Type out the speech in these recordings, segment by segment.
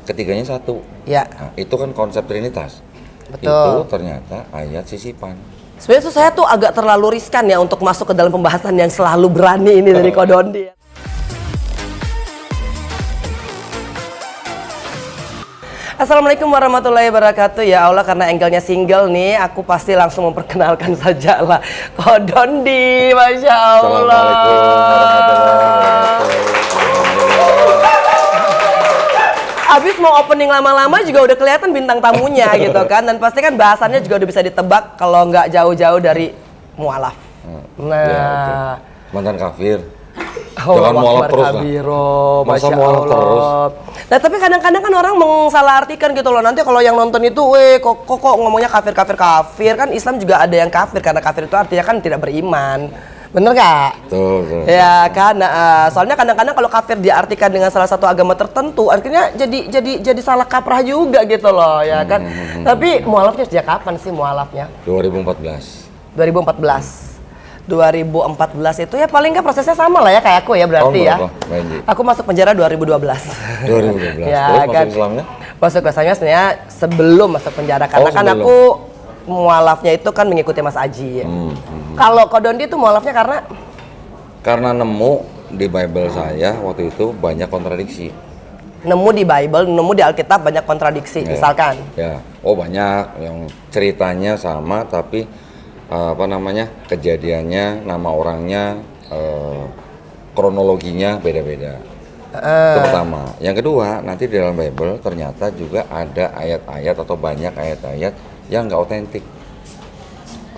ketiganya satu. Ya. Nah, itu kan konsep Trinitas. Betul. Itu ternyata ayat sisipan. Sebenarnya saya tuh agak terlalu riskan ya untuk masuk ke dalam pembahasan yang selalu berani ini dari Kodondi. Assalamualaikum warahmatullahi wabarakatuh. Ya Allah, karena angle-nya single nih, aku pasti langsung memperkenalkan saja lah Kodondi, Masya Allah. Assalamualaikum warahmatullahi wabarakatuh. Abis mau opening lama-lama juga udah kelihatan bintang tamunya gitu kan. Dan pasti kan bahasannya juga udah bisa ditebak kalau nggak jauh-jauh dari mualaf. Nah, Ya, mantan kafir. Oh, Jangan mualaf terus lah. Masa mualaf terus? Nah, tapi kadang-kadang kan orang mensalahartikan gitu loh. Nanti kalau yang nonton itu, kok ngomongnya kafir kan Islam juga ada yang kafir, karena kafir itu artinya kan tidak beriman. Bener nggak? Betul. Ya kan, soalnya kadang-kadang kalau kafir diartikan dengan salah satu agama tertentu, artinya jadi salah kaprah juga gitu loh, ya kan. Tapi mualafnya sejak kapan sih mualafnya? 2014. 2014 itu ya paling nggak prosesnya sama lah ya kayak aku ya berarti ya. Aku masuk penjara 2012. 2012. Ya, Terus kan? masuk Islamnya? Masuk Islamnya sebenarnya sebelum masuk penjara, karena kan sebelum. aku mualafnya itu kan mengikuti Mas Aji. Kalau Kodondi itu mualafnya karena nemu di Bible saya waktu itu banyak kontradiksi. Nemu di Bible, nemu di Alkitab banyak kontradiksi, misalkan. Ya, banyak yang ceritanya sama tapi kejadiannya, nama orangnya, kronologinya beda-beda. Itu pertama. Yang kedua, nanti di dalam Bible ternyata juga ada ayat-ayat atau banyak ayat-ayat yang nggak otentik.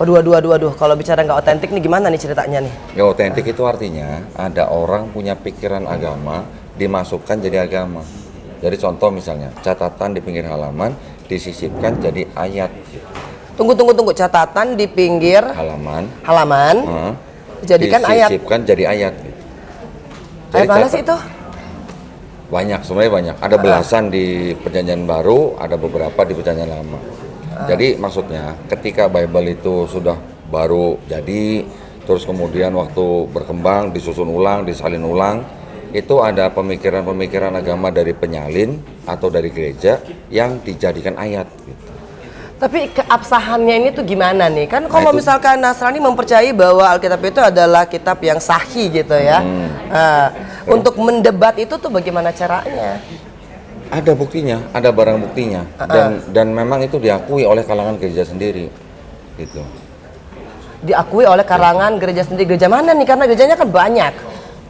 Waduh. Kalau bicara nggak otentik nih gimana nih ceritanya nih? Nggak otentik itu artinya ada orang punya pikiran agama dimasukkan jadi agama. Jadi contoh misalnya, catatan di pinggir halaman disisipkan jadi ayat. Tunggu. Catatan di pinggir halaman. Jadikan ayat. Disisipkan jadi ayat. Ayat mana sih itu? Banyak, sebenarnya banyak. Ada belasan di Perjanjian Baru, ada beberapa di Perjanjian Lama. Jadi maksudnya ketika Bible itu sudah baru jadi, terus kemudian waktu berkembang, disusun ulang, disalin ulang, itu ada pemikiran-pemikiran agama dari penyalin atau dari gereja yang dijadikan ayat. Gitu. Tapi keabsahannya ini tuh gimana nih? Kan kalau misalkan Nasrani mempercayai bahwa Alkitab itu adalah kitab yang sahih gitu ya. Untuk mendebat itu tuh bagaimana caranya? Ada buktinya, ada barang buktinya, dan memang itu diakui oleh kalangan gereja sendiri, gitu. Diakui oleh kalangan gereja sendiri. Gereja mana nih? Karena gerejanya kan banyak.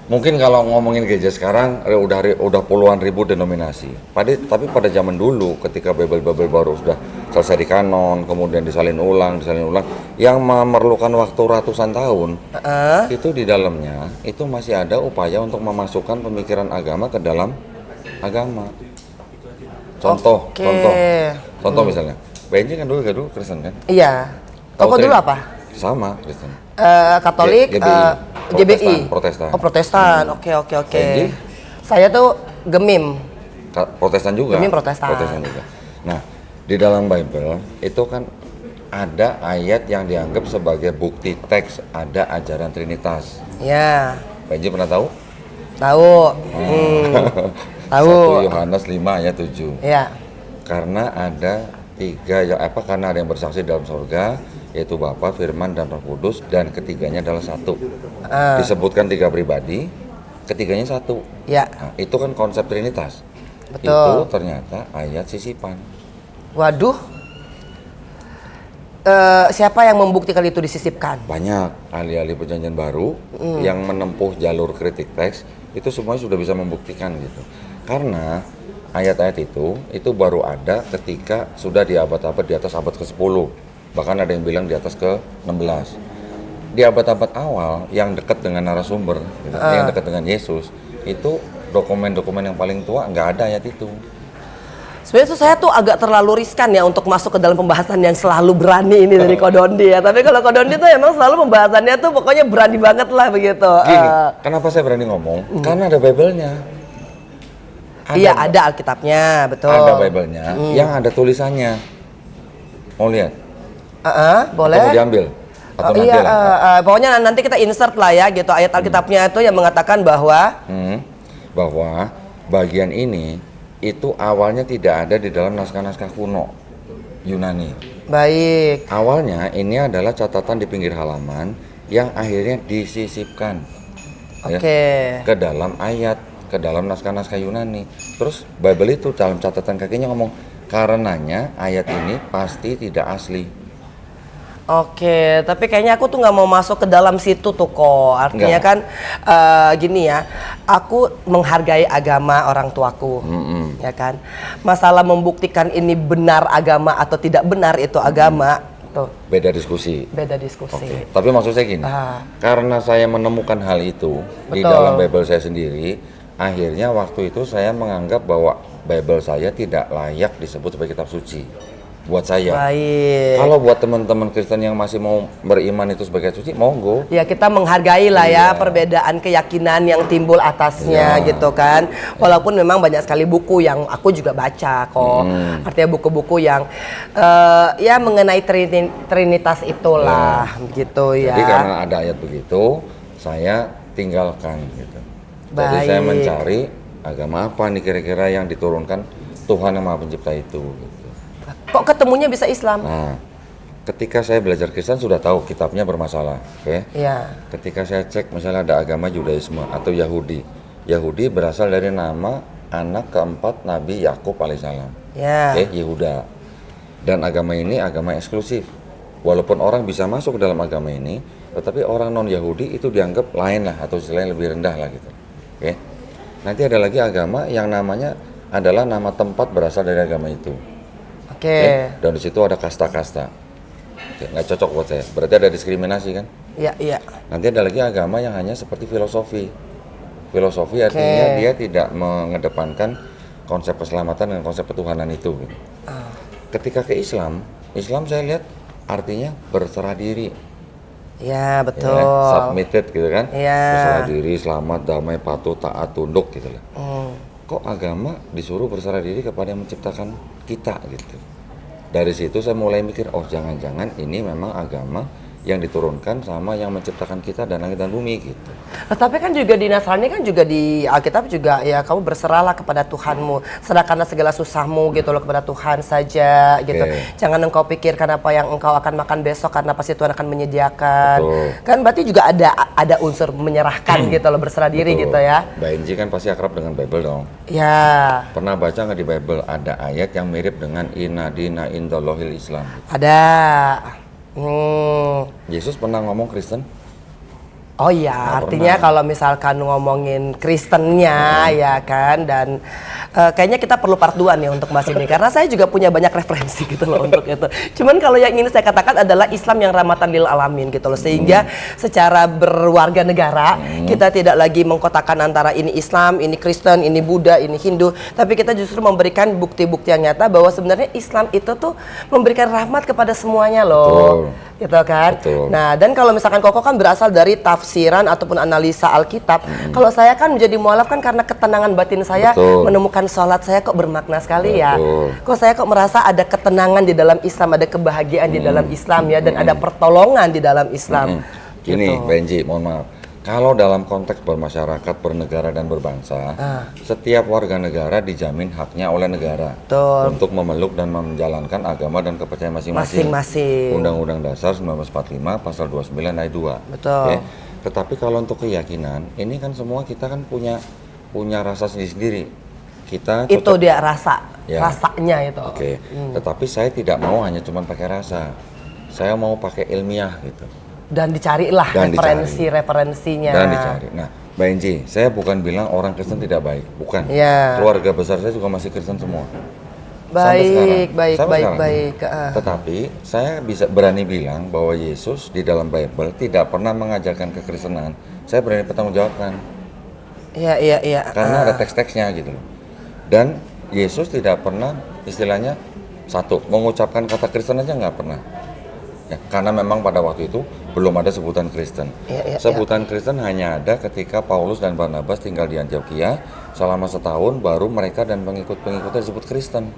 Mungkin kalau ngomongin gereja sekarang udah puluhan ribu denominasi. Tapi pada zaman dulu ketika Bible baru sudah selesai di kanon, kemudian disalin ulang, yang memerlukan waktu ratusan tahun, itu di dalamnya itu masih ada upaya untuk memasukkan pemikiran agama ke dalam agama. Contoh misalnya, BNJ kan dulu Kristen kan? Iya. Koko dulu apa? Sama Kristen. Katolik, GBI. Protestan. Oh, Protestan. Oke. Saya tuh Gemim. Protestan juga. Gemim Protestan juga. Nah, di dalam Bible itu kan ada ayat yang dianggap sebagai bukti teks ada ajaran Trinitas. Ya. BNJ pernah tahu? Tahu. Tahu. 1 Yohanes 5 ayat 7. Iya. Karena ada karena ada yang bersaksi dalam surga, yaitu Bapa, Firman, dan Roh Kudus, dan ketiganya adalah satu. Disebutkan 3 pribadi, ketiganya satu. Ya. Nah, itu kan konsep Trinitas. Betul. Itu ternyata ayat sisipan. Waduh. Siapa yang membuktikan itu disisipkan? Banyak ahli-ahli Perjanjian Baru yang menempuh jalur kritik teks, itu semuanya sudah bisa membuktikan gitu. Karena ayat-ayat itu baru ada ketika sudah di abad-abad di atas abad ke-10. Bahkan ada yang bilang di atas ke-16. Di abad-abad awal yang dekat dengan narasumber, gitu, yang dekat dengan Yesus, itu dokumen-dokumen yang paling tua nggak ada ayat itu. Sebenarnya saya tuh agak terlalu riskan ya untuk masuk ke dalam pembahasan yang selalu berani ini dari Kodondi ya. Tapi kalau Kodondi tuh emang selalu pembahasannya tuh pokoknya berani banget lah begitu. Gini, kenapa saya berani ngomong? Karena ada Bible-nya. Iya, ada Alkitabnya, betul. Ada Bible-nya yang ada tulisannya. Mau lihat? Boleh. Atau mau diambil? Atau nanti iya, lah. pokoknya nanti kita insert lah ya gitu ayat Alkitabnya itu yang mengatakan bahwa Bahwa bagian ini itu awalnya tidak ada di dalam naskah-naskah kuno Yunani. Baik. Awalnya ini adalah catatan di pinggir halaman yang akhirnya disisipkan Oke. ke dalam ayat, ke dalam naskah-naskah Yunani. Terus Bible itu dalam catatan kakinya ngomong, karenanya ayat ini pasti tidak asli. Oke, tapi kayaknya aku tuh nggak mau masuk ke dalam situ tuh kok. Artinya Nggak. kan gini ya, aku menghargai agama orang tuaku, ya kan. Masalah membuktikan ini benar agama atau tidak benar itu agama, tuh Beda diskusi. beda diskusi. Oke. Tapi maksud saya gini, karena saya menemukan hal itu di Betul. dalam Bible saya sendiri, akhirnya waktu itu saya menganggap bahwa Bible saya tidak layak disebut sebagai kitab suci. Buat saya. Baik. Kalau buat teman-teman Kristen yang masih mau beriman itu sebagai suci, monggo. Ya kita menghargai lah ya Iya. perbedaan keyakinan yang timbul atasnya Iya. gitu kan. Walaupun memang banyak sekali buku yang aku juga baca kok. Artinya buku-buku yang ya mengenai Trinitas itulah gitu ya. Jadi karena ada ayat begitu, saya tinggalkan gitu. Jadi Baik. saya mencari agama apa nih kira-kira yang diturunkan Tuhan yang Maha Pencipta itu. Gitu. Kok ketemunya bisa Islam? Nah, ketika saya belajar Kristen sudah tahu kitabnya bermasalah, oke? Iya. Ketika saya cek misalnya ada agama Yudaisme atau Yahudi. Yahudi berasal dari nama anak keempat Nabi Yakub alaihissalam. Ya. Oke, Yehuda. Dan agama ini agama eksklusif. Walaupun orang bisa masuk ke dalam agama ini, tetapi orang non Yahudi itu dianggap lain lah atau istilahnya lebih rendah lah gitu. Oke. Nanti ada lagi agama yang namanya adalah nama tempat berasal dari agama itu. Oke. Oke? Dan di situ ada kasta-kasta. Oke, nggak cocok buat saya. Berarti ada diskriminasi kan? Iya, iya. Nanti ada lagi agama yang hanya seperti filosofi. Filosofi artinya dia tidak mengedepankan konsep keselamatan dan konsep ketuhanan itu. Gitu. Ketika ke Islam, Islam saya lihat artinya berserah diri, Ya, ya, betul. submitted gitu kan? Iya. Berserah diri, selamat, damai, patuh, taat, tunduk gitu lah. Kok agama disuruh berserah diri kepada yang menciptakan kita gitu. Dari situ saya mulai mikir, oh jangan-jangan ini memang agama yang diturunkan sama yang menciptakan kita dan langit dan bumi gitu. Tapi kan juga di Nasrani kan juga di Alkitab juga ya kamu berserahlah kepada Tuhanmu, serahkanlah segala susahmu gitu loh kepada Tuhan saja gitu. Oke. Jangan engkau pikirkan apa yang engkau akan makan besok karena pasti Tuhan akan menyediakan. Betul. Kan berarti juga ada unsur menyerahkan gitu loh, berserah diri Betul. gitu ya. Mbak Enji kan pasti akrab dengan Bible dong. Ya, Pernah baca nggak di Bible ada ayat yang mirip dengan inna dina indallohil Islam? ada. Yesus pernah ngomong Kristen? Oh iya, artinya kalau misalkan ngomongin Kristennya ya kan, dan kayaknya kita perlu part 2 nih untuk bahas ini karena saya juga punya banyak referensi gitu loh untuk itu. Cuman kalau yang ingin saya katakan adalah Islam yang rahmatan lil alamin gitu loh, sehingga secara berwarga negara kita tidak lagi mengkotakkan antara ini Islam, ini Kristen, ini Buddha, ini Hindu, tapi kita justru memberikan bukti-bukti yang nyata bahwa sebenarnya Islam itu tuh memberikan rahmat kepada semuanya loh. Betul. Gitu kan. Betul. Nah, dan kalau misalkan Koko kan berasal dari tafsiran ataupun analisa Alkitab. Kalau saya kan menjadi mualaf kan karena ketenangan batin saya Betul. menemukan sholat saya kok bermakna sekali ya. Betul. Kok saya kok merasa ada ketenangan di dalam Islam, ada kebahagiaan di dalam Islam ya, dan ada pertolongan di dalam Islam. Gini, Gitu. Benji, mohon maaf. Kalau dalam konteks bermasyarakat, bernegara dan berbangsa, setiap warga negara dijamin haknya oleh negara Betul. untuk memeluk dan menjalankan agama dan kepercayaan masing-masing. Masing-masing. Undang-Undang Dasar 1945 pasal 29 ayat 2. Betul. Oke? Tetapi kalau untuk keyakinan, ini kan semua kita kan punya rasa sendiri-sendiri. Kita Itu cocok- dia rasa, Ya. rasanya itu. Oke, tetapi saya tidak mau hanya cuma pakai rasa. Saya mau pakai ilmiah gitu. Dan dicarilah Dan referensinya. Dan dicari. Nah, Mbak Enji, saya bukan bilang orang Kristen tidak baik, bukan. Iya. Keluarga besar saya juga masih Kristen semua. Sampai Baik, sekarang. baik, Sampai baik, sekarang. baik. Tetapi saya bisa berani bilang bahwa Yesus di dalam Bible tidak pernah mengajarkan kekristenan. Saya berani pertanggungjawabkan Iya, iya, iya. karena ada teks-teksnya gitu loh. Dan Yesus tidak pernah istilahnya satu mengucapkan kata Kristen aja nggak pernah. Ya, karena memang pada waktu itu belum ada sebutan Kristen. Iya, iya, Sebutan Kristen hanya ada ketika Paulus dan Barnabas tinggal di Antioquia selama setahun, baru mereka dan pengikut-pengikutnya disebut Kristen.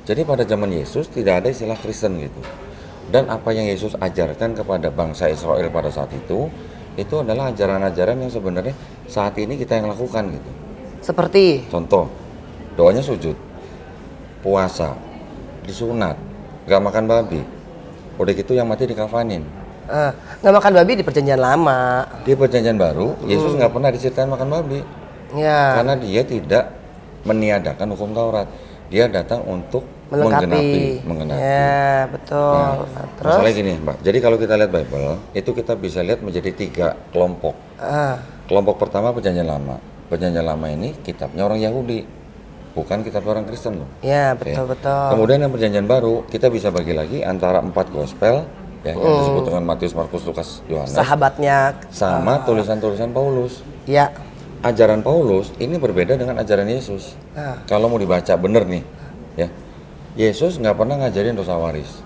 Jadi pada zaman Yesus tidak ada istilah Kristen gitu. Dan apa yang Yesus ajarkan kepada bangsa Israel pada saat itu adalah ajaran-ajaran yang sebenarnya saat ini kita yang lakukan gitu. Seperti Contoh, doanya sujud, puasa, disunat, nggak makan babi. Udah gitu yang mati dikafanin. Nggak makan babi di perjanjian lama. Di perjanjian baru, Yesus nggak pernah diceritain makan babi. Ya. Karena dia tidak meniadakan hukum Taurat. Dia datang untuk Menggenapi. menggenapi. Ya, betul. Nah, Terus? masalahnya gini, Mbak. Jadi kalau kita lihat Bible, itu kita bisa lihat menjadi 3 kelompok. Kelompok pertama perjanjian lama. Perjanjian lama ini kitabnya orang Yahudi, bukan kitab orang Kristen loh. Ya, Oke. betul. Kemudian yang perjanjian baru, kita bisa bagi lagi antara 4 gospel, ya, yang disebut dengan Matius, Markus, Lukas, Yohanes, Sahabatnya. sama tulisan-tulisan Paulus. Ya. Ajaran Paulus ini berbeda dengan ajaran Yesus. Kalau mau dibaca bener nih, ya, Yesus nggak pernah ngajarin dosa waris.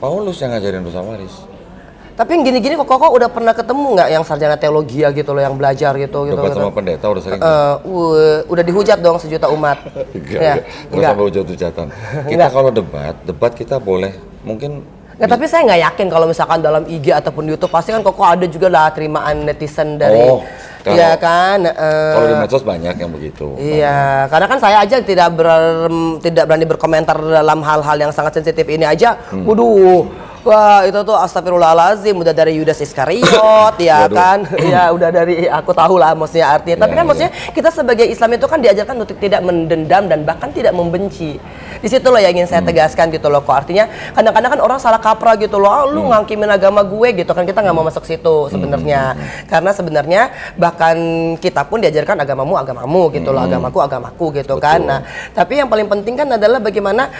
Paulus yang ngajarin dosa waris. Tapi yang gini-gini kok udah pernah ketemu nggak yang sarjana teologi gitu loh, yang belajar gitu Debat gitu. sama pendeta udah sering. Udah dihujat dong sejuta umat. Ya, Enggak sampai hujat-hujatan. Kita kalau debat kita boleh mungkin. Nggak, tapi saya nggak yakin kalau misalkan dalam IG ataupun di YouTube pasti kan kok ada juga lah terimaan netizen dari. Iya kan. Kalau di medsos banyak yang begitu. Iya, karena kan saya aja tidak berani berkomentar dalam hal-hal yang sangat sensitif ini aja. Waduh, wah itu tuh astagfirullahaladzim, udah dari Yudas Iskariot, ya kan? Ya udah dari aku tahu lah maksudnya artinya. Tapi kan maksudnya kita sebagai Islam itu kan diajarkan untuk tidak mendendam dan bahkan tidak membenci. Di situ loh yang ingin saya tegaskan gitu loh. Kok artinya kadang-kadang kan orang salah kaprah gitu loh. Ah, lu ngangkimin agama gue gitu kan, kita nggak mau masuk situ sebenarnya. Karena sebenarnya bahkan kita pun diajarkan agamamu gitu loh, agamaku gitu. Betul. Kan. Nah, tapi yang paling penting kan adalah bagaimana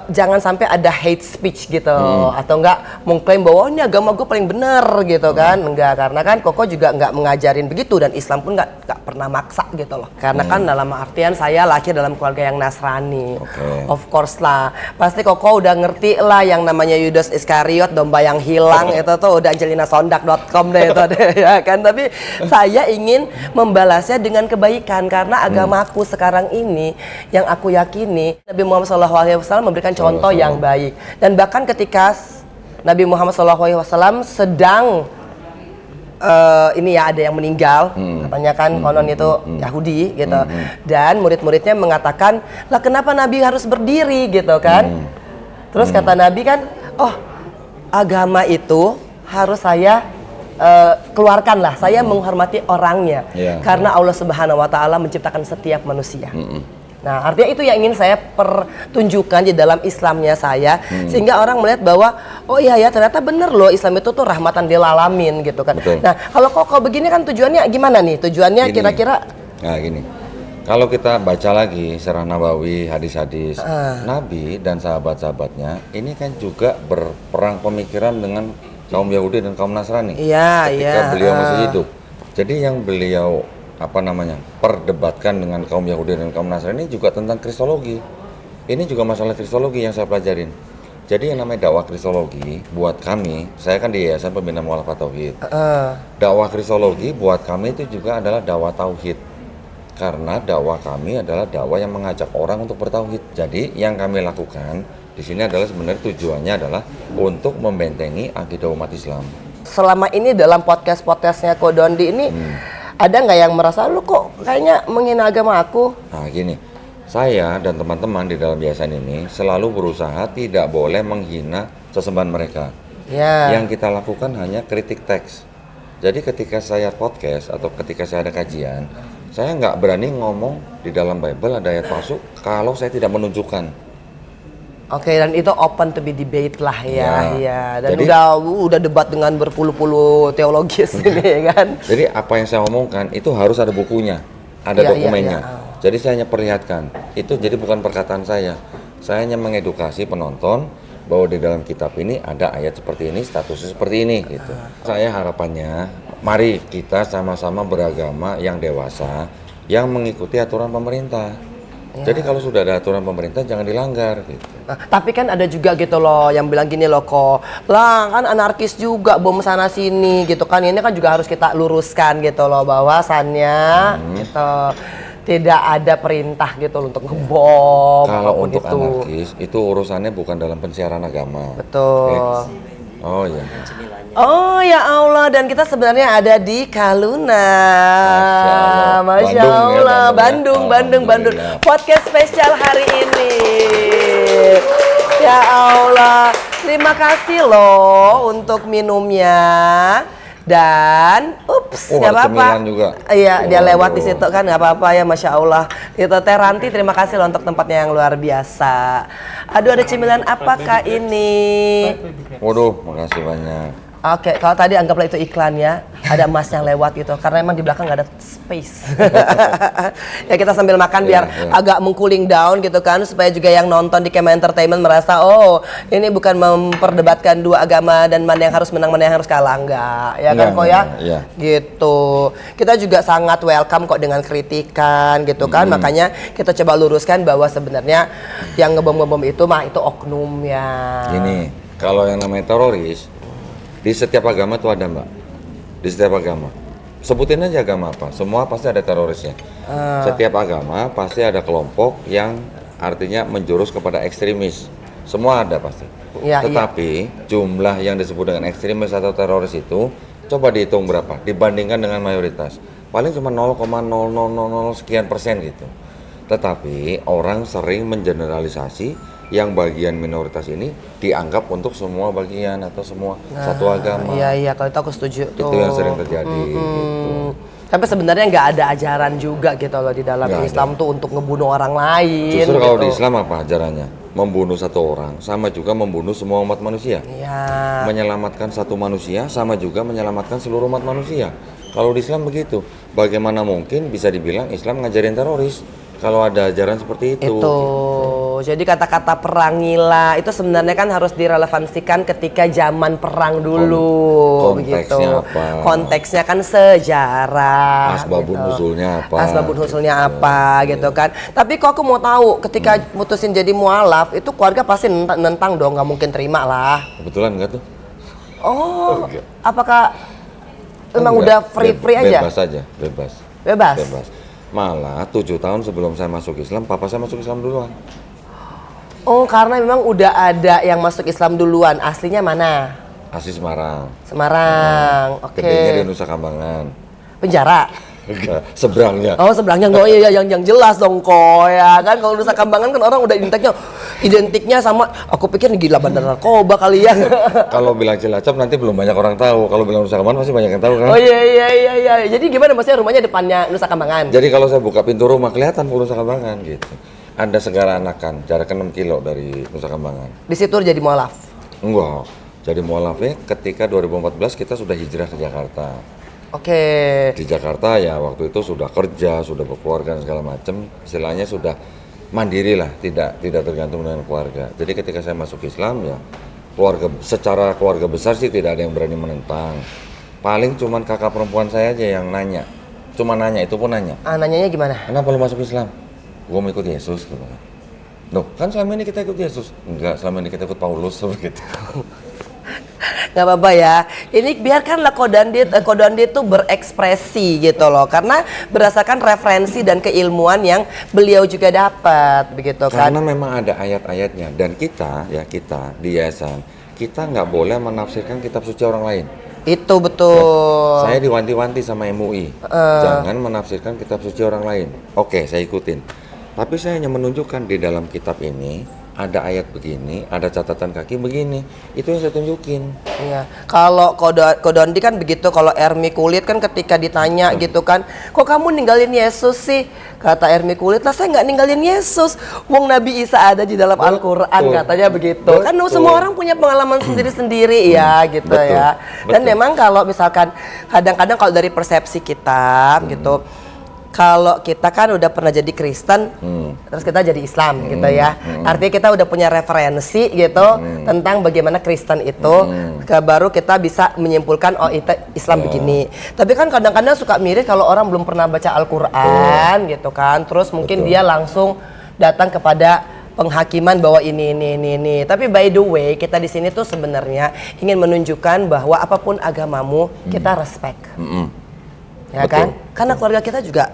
jangan sampai ada hate speech gitu atau enggak mengklaim bahwa ini agama gue paling benar gitu kan. Enggak, karena kan Koko juga enggak mengajarin begitu dan Islam pun enggak pernah maksa gitu loh. Karena kan dalam artian saya lahir dalam keluarga yang Nasrani. Of course lah. Pasti Koko udah ngerti lah yang namanya Yudas Iskariot, domba yang hilang itu tuh udah angelinasondak.com deh itu deh ya kan. Tapi saya ingin membalasnya dengan kebaikan karena agamaku sekarang ini yang aku yakini Nabi Muhammad SAW memberikan contoh yang baik. Dan bahkan ketika Nabi Muhammad SAW sedang ini ya ada yang meninggal, katanya kan konon itu Yahudi gitu, dan murid-muridnya mengatakan lah kenapa Nabi harus berdiri gitu kan. Terus kata Nabi kan, oh agama itu harus saya keluarkan lah, saya menghormati orangnya karena Allah Subhanahu Wa Taala menciptakan setiap manusia. Nah, artinya itu yang ingin saya pertunjukkan di dalam Islamnya saya, sehingga orang melihat bahwa oh iya ya ternyata bener loh Islam itu tuh rahmatan lil alamin gitu kan. Betul. Nah, kalau Koko begini kan tujuannya gimana nih? Tujuannya kira-kira? Nah gini, kalau kita baca lagi Sirah Nabawi, hadis-hadis Nabi dan sahabat-sahabatnya, ini kan juga berperang pemikiran dengan kaum Yahudi dan kaum Nasrani ketika beliau masih hidup. Jadi yang beliau perdebatkan dengan kaum Yahudi dan kaum Nasrani juga tentang kristologi. Ini juga masalah kristologi yang saya pelajarin. Jadi yang namanya dakwah kristologi buat kami, saya kan di Yayasan Pembina Mu'alafah Tauhid. Dakwah kristologi buat kami itu juga adalah dakwah tauhid. Karena dakwah kami adalah dakwah yang mengajak orang untuk bertauhid. Jadi yang kami lakukan di sini adalah sebenarnya tujuannya adalah untuk membentengi akidah umat Islam. Selama ini dalam podcast-podcastnya Ko Dondi ini ada nggak yang merasa lu kok kayaknya menghina agama aku? Nah gini, saya dan teman-teman di dalam yayasan ini selalu berusaha tidak boleh menghina sesembahan mereka. Yang kita lakukan hanya kritik teks. Jadi ketika saya podcast atau ketika saya ada kajian, saya nggak berani ngomong di dalam Bible ada ayat palsu kalau saya tidak menunjukkan. Oke, dan itu open to be debate lah ya. Dan jadi, udah debat dengan berpuluh-puluh teologis ini kan. Jadi apa yang saya omongkan itu harus ada bukunya, ada dokumennya. Jadi saya hanya perlihatkan. Itu jadi bukan perkataan saya. Saya hanya mengedukasi penonton bahwa di dalam kitab ini ada ayat seperti ini, statusnya seperti ini gitu. Saya harapannya mari kita sama-sama beragama yang dewasa yang mengikuti aturan pemerintah. Jadi kalau sudah ada aturan pemerintah jangan dilanggar gitu. Tapi kan ada juga gitu loh yang bilang gini loh kok, lah kan anarkis juga bom sana sini gitu kan. Ini kan juga harus kita luruskan gitu loh bahwasannya gitu. Tidak ada perintah gitu loh untuk ngebom. Kalau untuk anarkis itu urusannya bukan dalam pensiaran agama. Betul. Oh iya. Cemilannya. Oh ya Allah, dan kita sebenarnya ada di Kaluna. Masya Allah. Masya Allah, Bandung ya, Bandung. Alhamdulillah. Podcast spesial hari ini. Ya Allah, terima kasih loh untuk minumnya. Dan, Oh, nggak ada apa-apa. cemilan juga. Iya, dia Waduh. lewat di situ kan nggak apa-apa ya, Masya Allah. Itu Teh Ranti, terima kasih loh untuk tempatnya yang luar biasa. Aduh, ada cemilan apakah ini? Waduh, makasih banyak. Oke, kalau tadi anggaplah itu iklan ya, ada emas yang lewat gitu, karena emang di belakang nggak ada space. Ya kita sambil makan biar agak mengcooling down gitu kan, supaya juga yang nonton di Kema Entertainment merasa, oh ini bukan memperdebatkan dua agama dan mana yang harus menang, mana yang harus kalah, enggak. Ya kan kok ya? Iya. Gitu. Kita juga sangat welcome kok dengan kritikan gitu kan, makanya kita coba luruskan bahwa sebenarnya yang ngebom-ngebom itu mah itu oknum ya. Gini, kalau yang namanya teroris, di setiap agama tuh ada mbak, di setiap agama. Sebutin aja agama apa, semua pasti ada terorisnya. Setiap agama pasti ada kelompok yang artinya menjurus kepada ekstremis. Semua ada pasti. Ya, Tetapi jumlah yang disebut dengan ekstremis atau teroris itu, coba dihitung berapa, dibandingkan dengan mayoritas. Paling cuma 0,0000 sekian persen gitu. Tetapi orang sering mengeneralisasi yang bagian minoritas ini dianggap untuk semua bagian atau semua satu agama. Iya, kalau itu aku setuju tuh. Itu yang sering terjadi. Gitu. Tapi sebenarnya nggak ada ajaran juga gitu loh di dalam Nggak Islam tuh untuk ngebunuh orang lain. Justru kalau gitu. di Islam apa ajarannya? Membunuh satu orang sama juga membunuh semua umat manusia. Iya. Menyelamatkan satu manusia sama juga menyelamatkan seluruh umat manusia. Kalau di Islam begitu, bagaimana mungkin bisa dibilang Islam ngajarin teroris kalau ada ajaran seperti itu? Itu. Jadi kata-kata perangilah itu sebenarnya kan harus direlevansikan ketika zaman perang dulu. Konteksnya begitu. apa? Konteksnya kan sejarah. Asbabun gitu. nuzulnya apa? Asbabun nuzulnya apa gitu kan. Tapi kok aku mau tahu ketika mutusin jadi mualaf itu keluarga pasti nentang dong, nggak mungkin terima lah. Kebetulan enggak tuh? Oh, Enggak. apakah emang Enggak. udah free aja? Bebas aja, bebas. Bebas. Bebas. Malah 7 tahun sebelum saya masuk Islam, papa saya masuk Islam duluan. Oh, karena memang udah ada yang masuk Islam duluan. Aslinya mana? Asli Semarang. Semarang. Oke. Gedenya di Nusa Kambangan. Penjara. Enggak, seberangnya. Oh, seberangnya enggak, iya yang jelas dong kok ya kan. Kalau Nusa Kambangan kan orang udah identiknya sama, aku pikir nih gila bandar narkoba kali ya. Kalau bilang Cilacap nanti belum banyak orang tahu. Kalau bilang Nusa Kambangan pasti banyak yang tahu kan? Oh iya. Jadi gimana maksudnya rumahnya depannya Nusa Kambangan? Jadi kalau saya buka pintu rumah kelihatan Nusa Kambangan gitu. Ada Segara Anakan, jarak 6 kilo dari Nusa Kambangan. Di situ jadi mualaf. Enggak. Jadi mualafnya ketika 2014 kita sudah hijrah ke Jakarta. Oke. Di Jakarta ya waktu itu sudah kerja, sudah berkeluarga dan segala macam, istilahnya sudah mandiri lah, tidak tergantung dengan keluarga. Jadi ketika saya masuk Islam ya secara keluarga besar sih tidak ada yang berani menentang. Paling cuman kakak perempuan saya aja yang nanya. Cuma nanya, itu pun nanya. Nanyanya gimana? Kenapa lu masuk Islam? Gua mau ikut Yesus gitu. Loh, kan selama ini kita ikut Yesus. Enggak, selama ini kita ikut Paulus begitu. Nggak apa-apa ya. Ini biarkanlah Kodandit tuh berekspresi gitu loh. Karena berdasarkan referensi dan keilmuan yang beliau juga dapat begitu kan. Karena memang ada ayat-ayatnya dan kita di yayasan kita nggak boleh menafsirkan kitab suci orang lain. Itu betul. Saya diwanti-wanti sama MUI, jangan menafsirkan kitab suci orang lain. Oke, saya ikutin. Tapi saya hanya menunjukkan di dalam kitab ini ada ayat begini, ada catatan kaki begini. Itu yang saya tunjukin. Iya. Kalau Kodondi kan begitu, kalau Ermi Kulit kan ketika ditanya gitu kan, kok kamu ninggalin Yesus sih? Kata Ermi Kulit, lah saya nggak ninggalin Yesus. Wong Nabi Isa ada di dalam Al-Quran, katanya begitu. Kan semua orang punya pengalaman sendiri-sendiri ya gitu ya. Dan memang kalau misalkan kadang-kadang kalau dari persepsi kita gitu, kalau kita kan udah pernah jadi Kristen, terus kita jadi Islam gitu ya. Artinya kita udah punya referensi gitu tentang bagaimana Kristen itu, baru kita bisa menyimpulkan oh itu Islam begini. Tapi kan kadang-kadang suka miris kalau orang belum pernah baca Al-Quran gitu kan, terus mungkin dia langsung datang kepada penghakiman bahwa ini. Tapi by the way, kita di sini tuh sebenarnya ingin menunjukkan bahwa apapun agamamu, kita respect. Ya Betul. kan? Karena keluarga kita juga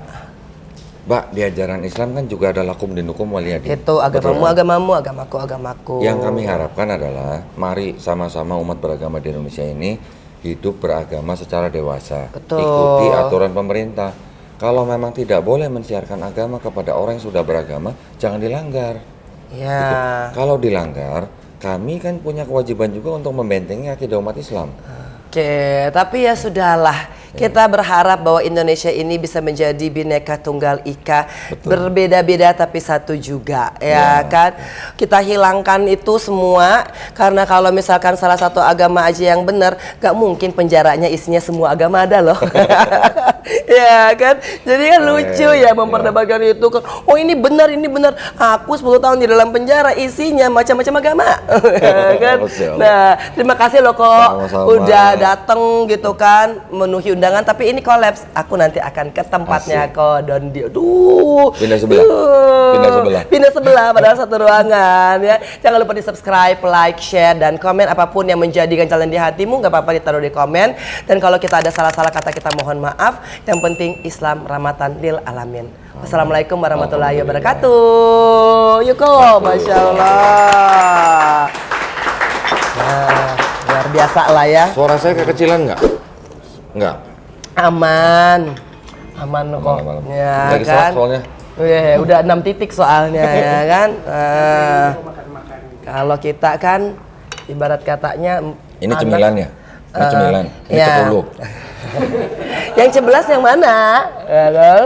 Mbak, di ajaran Islam kan juga ada lakum dinukum waliyadin. Itu agamamu, agamamu, agamaku, agamaku. Yang kami harapkan adalah mari sama-sama umat beragama di Indonesia ini hidup beragama secara dewasa. Betul. Ikuti aturan pemerintah. Kalau memang tidak boleh mensiarkan agama kepada orang yang sudah beragama, jangan dilanggar. Ya. Gitu. Kalau dilanggar, kami kan punya kewajiban juga untuk membentengi akidah umat Islam. Oke, tapi ya sudahlah. Kita berharap bahwa Indonesia ini bisa menjadi Bhinneka Tunggal Ika, berbeda-beda tapi satu juga, ya kan? Kita hilangkan itu semua karena kalau misalkan salah satu agama aja yang benar, gak mungkin penjaranya isinya semua agama ada loh. Ya kan? Jadi kan lucu ya memperdebatkan itu kan. Oh ini benar, ini benar. Aku 10 tahun di dalam penjara isinya macam-macam agama. Kan? Nah, terima kasih loh kok Sama-sama. udah datang gitu kan memenuhi undangan, tapi ini kolaps. Aku nanti akan ke tempatnya kok dan dia Pindah sebelah. Pindah sebelah padahal satu ruangan ya. Jangan lupa di subscribe, like, share dan komen apapun yang menjadikan calon di hatimu, nggak apa-apa ditaruh di komen. Dan kalau kita ada salah-salah kata kita mohon maaf. Yang penting Islam rahmatan lil alamin. Wassalamualaikum warahmatullahi wabarakatuh. Yuko, masya Allah. Nah, luar biasa lah ya. Suara saya kekecilan nggak? Nggak. Aman kok. Aman. Ya Lagi kan. sholat soalnya. Udah 6 titik soalnya ya kan. Kalau kita kan ibarat katanya Ini cemilannya. Ini cemilan. Ini ya. cepuluh. Yang 11 yang mana? Ya kan?